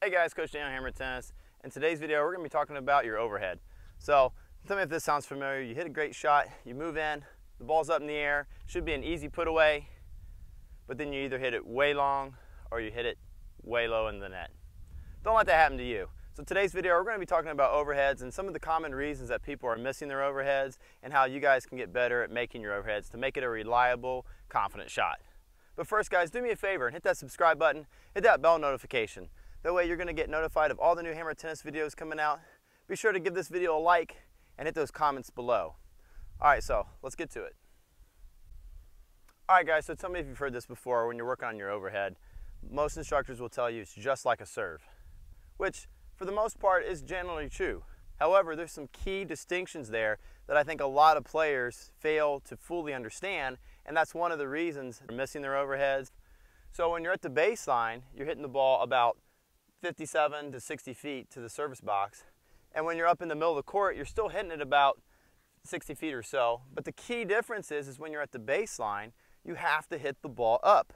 Hey guys, Coach Dan, Hammer Tennis. In today's video, we're going to be talking about your overhead. So, tell me if this sounds familiar. You hit a great shot, you move in, the ball's up in the air, should be an easy put away, but then you either hit it way long or you hit it way low in the net. Don't let that happen to you. So today's video, we're going to be talking about overheads and some of the common reasons that people are missing their overheads and how you guys can get better at making your overheads to make it a reliable, confident shot. But first guys, do me a favor and hit that subscribe button, hit that bell notification. That way you're going to get notified of all the new Hammer Tennis videos coming out. Be sure to give this video a like and hit those comments below. Alright, so let's get to it. Alright guys, so tell me if you've heard this before. When you're working on your overhead, most instructors will tell you it's just like a serve, which for the most part is generally true. However, there's some key distinctions there that I think a lot of players fail to fully understand, and that's one of the reasons they're missing their overheads. So when you're at the baseline, you're hitting the ball about 57 to 60 feet to the service box, and when you're up in the middle of the court, you're still hitting it about 60 feet or so. But the key difference is when you're at the baseline, you have to hit the ball up.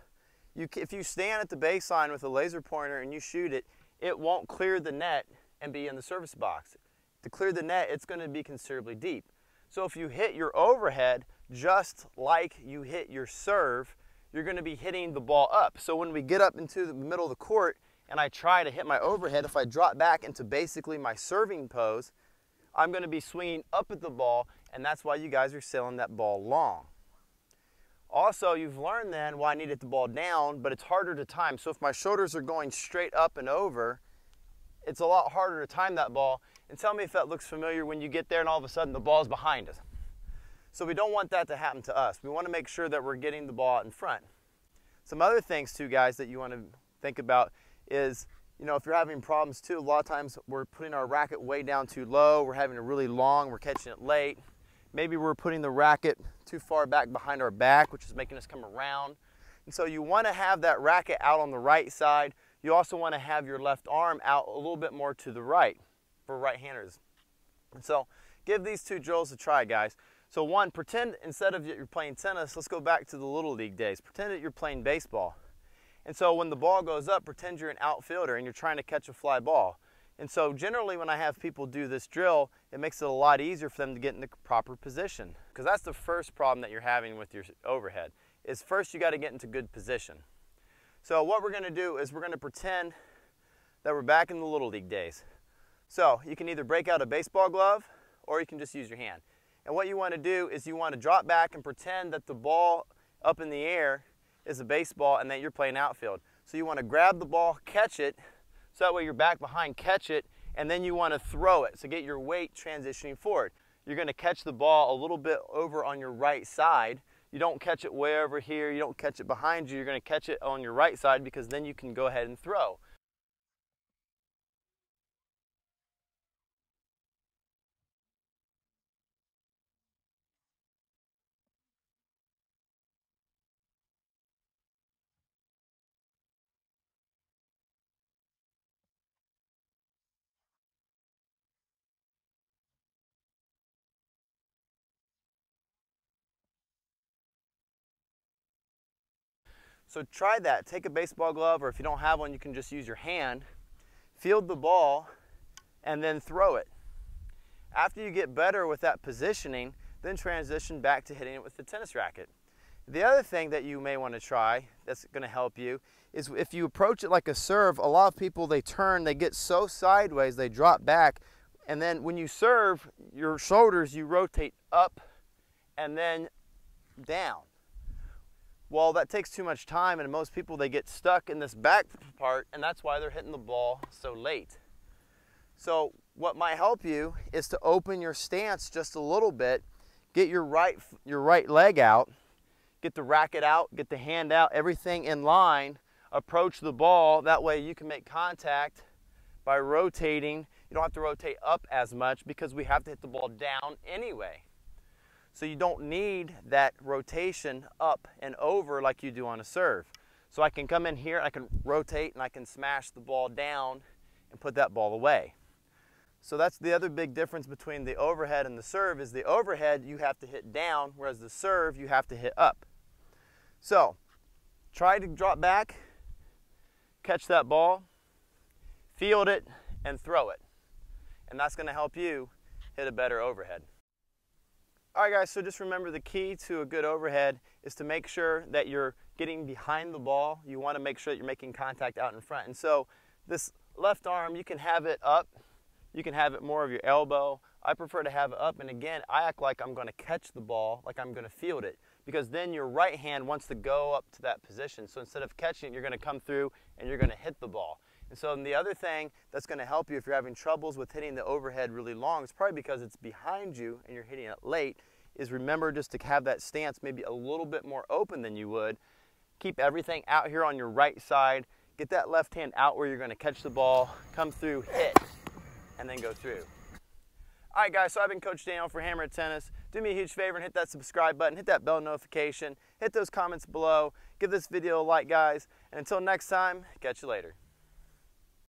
If you stand at the baseline with a laser pointer and you shoot it, it won't clear the net and be in the service box. To clear the net, it's going to be considerably deep. So if you hit your overhead just like you hit your serve, you're going to be hitting the ball up. So when we get up into the middle of the court and I try to hit my overhead, if I drop back into basically my serving pose, I'm going to be swinging up at the ball, and that's why you guys are sailing that ball long. Also, you've learned then why I need to hit the ball down, but it's harder to time. So if my shoulders are going straight up and over, it's a lot harder to time that ball. And tell me if that looks familiar when you get there and all of a sudden the ball's behind us. So we don't want that to happen to us. We want to make sure that we're getting the ball out in front. Some other things too, guys, that you want to think about is, if you're having problems too, a lot of times we're putting our racket way down too low, we're having it really long, we're catching it late. Maybe we're putting the racket too far back behind our back, which is making us come around. And so you want to have that racket out on the right side. You also want to have your left arm out a little bit more to the right for right-handers. And so give these two drills a try, guys. So one, pretend instead of you're playing tennis, let's go back to the Little League days. Pretend that you're playing baseball. And so when the ball goes up, pretend you're an outfielder and you're trying to catch a fly ball. And so generally when I have people do this drill, it makes it a lot easier for them to get in the proper position. Because that's the first problem that you're having with your overhead, is first you got to get into good position. So what we're going to do is we're going to pretend that we're back in the Little League days. So you can either break out a baseball glove or you can just use your hand. And what you want to do is you want to drop back and pretend that the ball up in the air is a baseball and that you're playing outfield. So you want to grab the ball, catch it, so that way you're back behind, catch it, and then you want to throw it. So get your weight transitioning forward. You're going to catch the ball a little bit over on your right side. You don't catch it way over here, you don't catch it behind you, you're going to catch it on your right side because then you can go ahead and throw. So try that. Take a baseball glove, or if you don't have one, you can just use your hand. Field the ball and then throw it. After you get better with that positioning, then transition back to hitting it with the tennis racket. The other thing that you may want to try that's going to help you is if you approach it like a serve, a lot of people, they turn, they get so sideways, they drop back, and then when you serve, your shoulders, you rotate up and then down. Well, that takes too much time, and most people, they get stuck in this back part, and that's why they're hitting the ball so late. So what might help you is to open your stance just a little bit, get your right leg out, get the racket out, get the hand out, everything in line, approach the ball. That way you can make contact by rotating. You don't have to rotate up as much because we have to hit the ball down anyway. So you don't need that rotation up and over like you do on a serve. So I can come in here, I can rotate, and I can smash the ball down and put that ball away. So that's the other big difference between the overhead and the serve, is the overhead you have to hit down, whereas the serve you have to hit up. So try to drop back, catch that ball, field it, and throw it. And that's going to help you hit a better overhead. All right guys, so just remember the key to a good overhead is to make sure that you're getting behind the ball. You want to make sure that you're making contact out in front. And so this left arm, you can have it up, you can have it more of your elbow. I prefer to have it up, and again, I act like I'm going to catch the ball, like I'm going to field it, because then your right hand wants to go up to that position. So instead of catching it, you're going to come through and you're going to hit the ball. And so the other thing that's going to help you if you're having troubles with hitting the overhead really long, it's probably because it's behind you and you're hitting it late, is remember just to have that stance maybe a little bit more open than you would. Keep everything out here on your right side. Get that left hand out where you're going to catch the ball, come through, hit, and then go through. All right guys, so I've been Coach Daniel for Hammer It Tennis. Do me a huge favor and hit that subscribe button, hit that bell notification, hit those comments below, give this video a like guys, and until next time, catch you later.